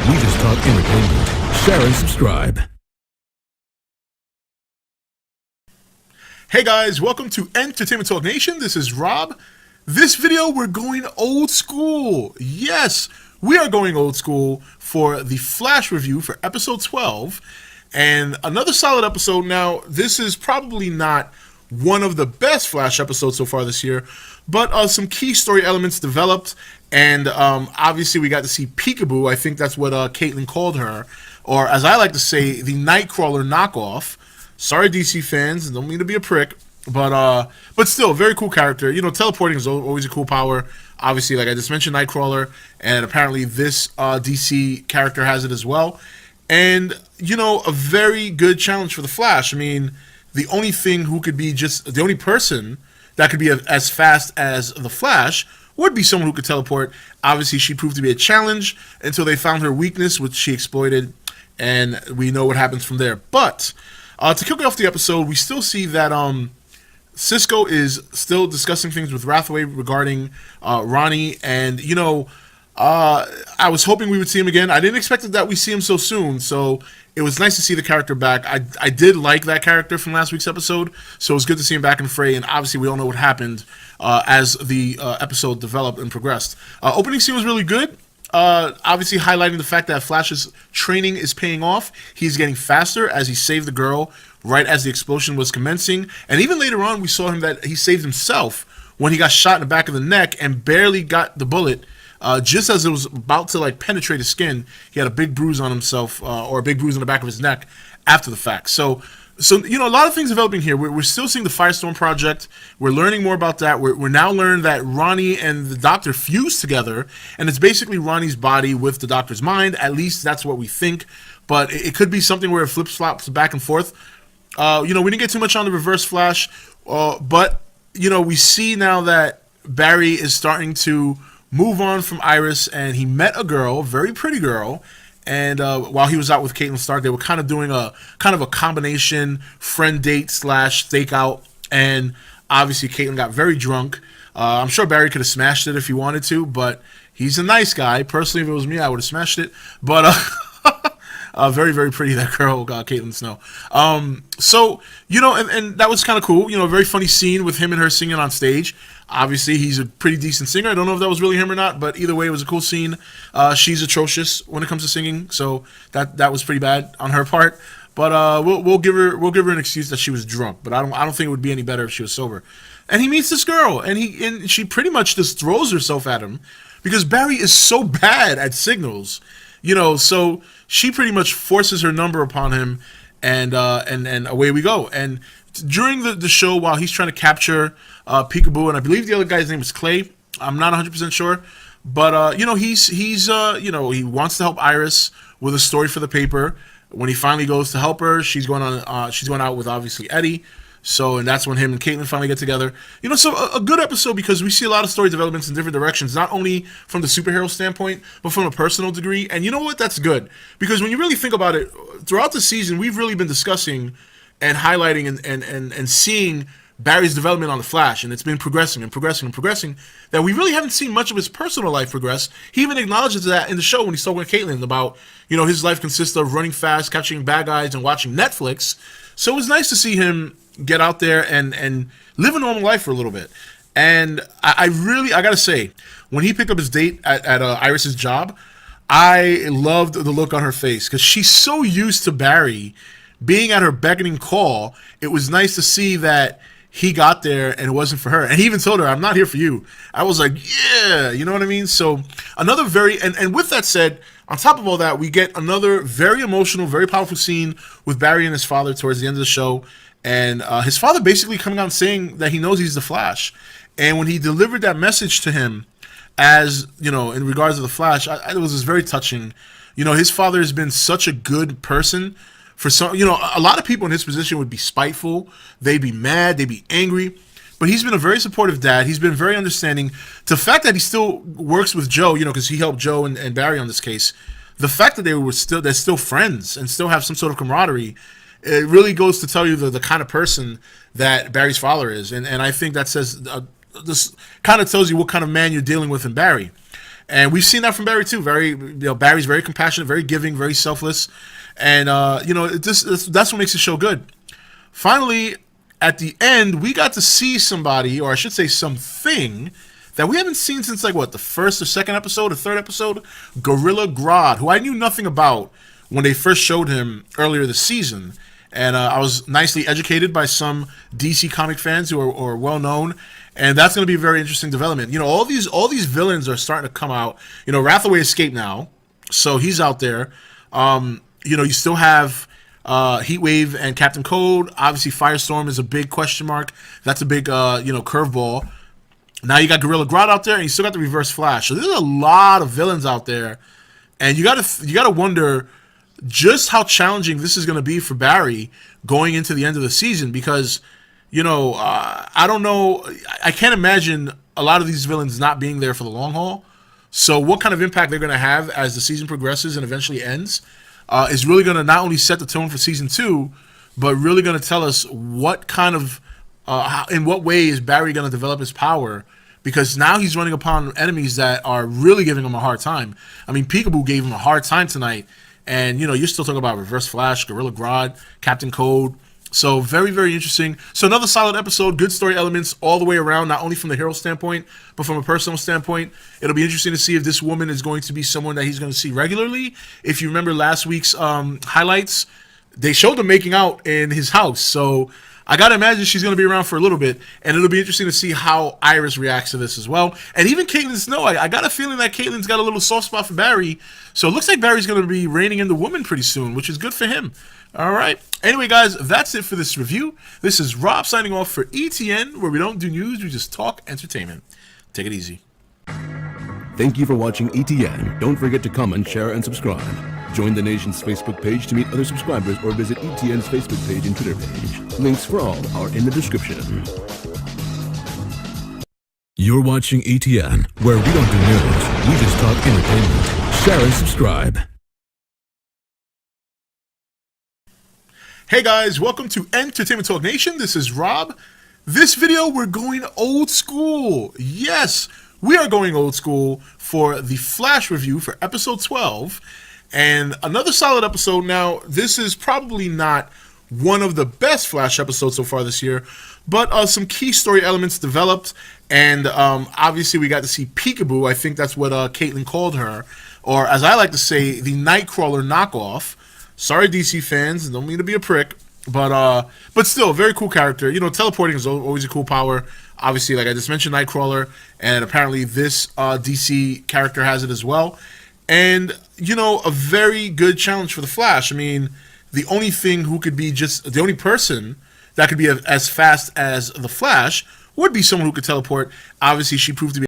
We just talk entertainment. Share and subscribe. Hey guys, welcome to Entertainment Talk Nation. This is Rob. This video, we're going old school. Yes, we are going old school for the Flash review for episode 12. And another solid episode. Now, this is probably not one of the best Flash episodes so far this year, but some key story elements developed. And obviously, we got to see Peekaboo. I think that's what Kaitlyn called her. Or as I like to say, the Nightcrawler knockoff. Sorry, DC fans. Don't mean to be a prick. But still, very cool character. You know, teleporting is always a cool power. Obviously, like I just mentioned, Nightcrawler. And apparently this DC character has it as well. And, you know, a very good challenge for the Flash. I mean, the only person that could be as fast as the Flash would be someone who could teleport. Obviously, she proved to be a challenge until they found her weakness, which she exploited, and we know what happens from there. But to kick off the episode, we still see that Cisco is still discussing things with Rathaway regarding Ronnie, and, you know, I was hoping we would see him again. I didn't expect that we see him so soon, so it was nice to see the character back. I did like that character from last week's episode, so it was good to see him back in the fray, and obviously we all know what happened as the episode developed and progressed. Opening scene was really good, obviously highlighting the fact that Flash's training is paying off. He's getting faster as he saved the girl right as the explosion was commencing, and even later on we saw him that he saved himself when he got shot in the back of the neck and barely got the bullet. Just as it was about to like penetrate his skin, he had a big bruise on himself, or a big bruise on the back of his neck after the fact. So you know, a lot of things developing here. We're still seeing the Firestorm Project. We're learning more about that. We're now learning that Ronnie and the Doctor fused together, and it's basically Ronnie's body with the Doctor's mind. At least that's what we think. But it could be something where it flip-flops back and forth. You know, we didn't get too much on the Reverse Flash, but you know, we see now that Barry is starting to move on from Iris, and he met a girl, a very pretty girl, and while he was out with Kaitlyn Stark, they were kind of doing a combination friend date / stakeout, and obviously Kaitlyn got very drunk. I'm sure Barry could have smashed it if he wanted to, but he's a nice guy. Personally, if it was me, I would have smashed it, but very, very pretty, that girl, Kaitlyn Snow. So, you know, and that was kind of cool. You know, a very funny scene with him and her singing on stage. Obviously, he's a pretty decent singer. I don't know if that was really him or not, but either way, it was a cool scene. She's atrocious when it comes to singing, so that was pretty bad on her part. But we'll give her an excuse that she was drunk. But I don't think it would be any better if she was sober. And he meets this girl, and she pretty much just throws herself at him because Barry is so bad at signals. You know, so she pretty much forces her number upon him, and away we go. And during the show, while he's trying to capture Peekaboo, and I believe the other guy's name is Clay, I'm not 100% sure, but you know, he's you know, he wants to help Iris with a story for the paper. When he finally goes to help her, she's going out with obviously Eddie. So, and that's when him and Kaitlyn finally get together. You know, so a good episode because we see a lot of story developments in different directions, not only from the superhero standpoint, but from a personal degree. And you know what? That's good. Because when you really think about it, throughout the season, we've really been discussing and highlighting and seeing Barry's development on The Flash, and it's been progressing, that we really haven't seen much of his personal life progress. He even acknowledges that in the show when he's talking with Kaitlyn about, you know, his life consists of running fast, catching bad guys, and watching Netflix. So it was nice to see him get out there and live a normal life for a little bit. And I gotta say, when he picked up his date at Iris's job, I loved the look on her face because she's so used to Barry being at her beckoning call. It was nice to see that he got there and it wasn't for her. And he even told her, "I'm not here for you." I was like, yeah, you know what I mean? So another and with that said, on top of all that, we get another very emotional, very powerful scene with Barry and his father towards the end of the show. And his father basically coming out and saying that he knows he's the Flash. And when he delivered that message to him, as, you know, in regards to the Flash, it was just very touching. You know, his father has been such a good person. For some, you know, a lot of people in his position would be spiteful. They'd be mad. They'd be angry. But he's been a very supportive dad. He's been very understanding. The fact that he still works with Joe, you know, because he helped Joe and Barry on this case. The fact that they're still friends and still have some sort of camaraderie, it really goes to tell you the kind of person that Barry's father is. And I think that says, this kind of tells you what kind of man you're dealing with in Barry. And we've seen that from Barry too. Barry's very compassionate, very giving, very selfless, and that's what makes the show good. Finally, at the end, we got to see somebody, or I should say something, that we haven't seen since like the first or second episode or third episode. Gorilla Grodd, who I knew nothing about when they first showed him earlier this season. And I was nicely educated by some DC comic fans who are well known, and that's going to be a very interesting development. All these villains are starting to come out. Rathaway escaped now, so he's out there. You still have Heatwave and Captain Cold. Obviously, Firestorm is a big question mark. That's a big curveball. Now you got Gorilla Grodd out there, and you still got the Reverse Flash. So there's a lot of villains out there, and you gotta wonder just how challenging this is going to be for Barry going into the end of the season, because I don't know, I can't imagine a lot of these villains not being there for the long haul. So what kind of impact they're going to have as the season progresses and eventually ends is really going to not only set the tone for season 2, but really going to tell us what kind of in what way is Barry going to develop his power, because now he's running upon enemies that are really giving him a hard time. I mean, Peekaboo gave him a hard time tonight. And, you're still talking about Reverse Flash, Gorilla Grodd, Captain Cold. So very, very interesting. So another solid episode, good story elements all the way around, not only from the hero standpoint, but from a personal standpoint. It'll be interesting to see if this woman is going to be someone that he's going to see regularly. If you remember last week's highlights, they showed them making out in his house. So I got to imagine she's going to be around for a little bit, and it'll be interesting to see how Iris reacts to this as well. And even Kaitlyn Snow, I got a feeling that Kaitlyn's got a little soft spot for Barry, so it looks like Barry's going to be reining in the woman pretty soon, which is good for him. All right. Anyway, guys, that's it for this review. This is Rob signing off for ETN, where we don't do news, we just talk entertainment. Take it easy. Thank you for watching ETN. Don't forget to comment, share, and subscribe. Join the nation's Facebook page to meet other subscribers, or visit ETN's Facebook page and Twitter page. Links for all are in the description. You're watching ETN, where we don't do news, we just talk entertainment. Share and subscribe. Hey guys, welcome to Entertainment Talk Nation. This is Rob. This video, we're going old school. Yes, we are going old school for the Flash review for episode 12. And another solid episode. Now, this is probably not one of the best Flash episodes so far this year, but some key story elements developed, and obviously we got to see Peekaboo. I think that's what Kaitlyn called her, or as I like to say, the Nightcrawler knockoff. Sorry, DC fans, don't mean to be a prick, but still, very cool character. Teleporting is always a cool power. Obviously, like I just mentioned, Nightcrawler, and apparently this DC character has it as well. And, a very good challenge for the Flash. I mean, the only person that could be as fast as the Flash would be someone who could teleport. Obviously, she proved to be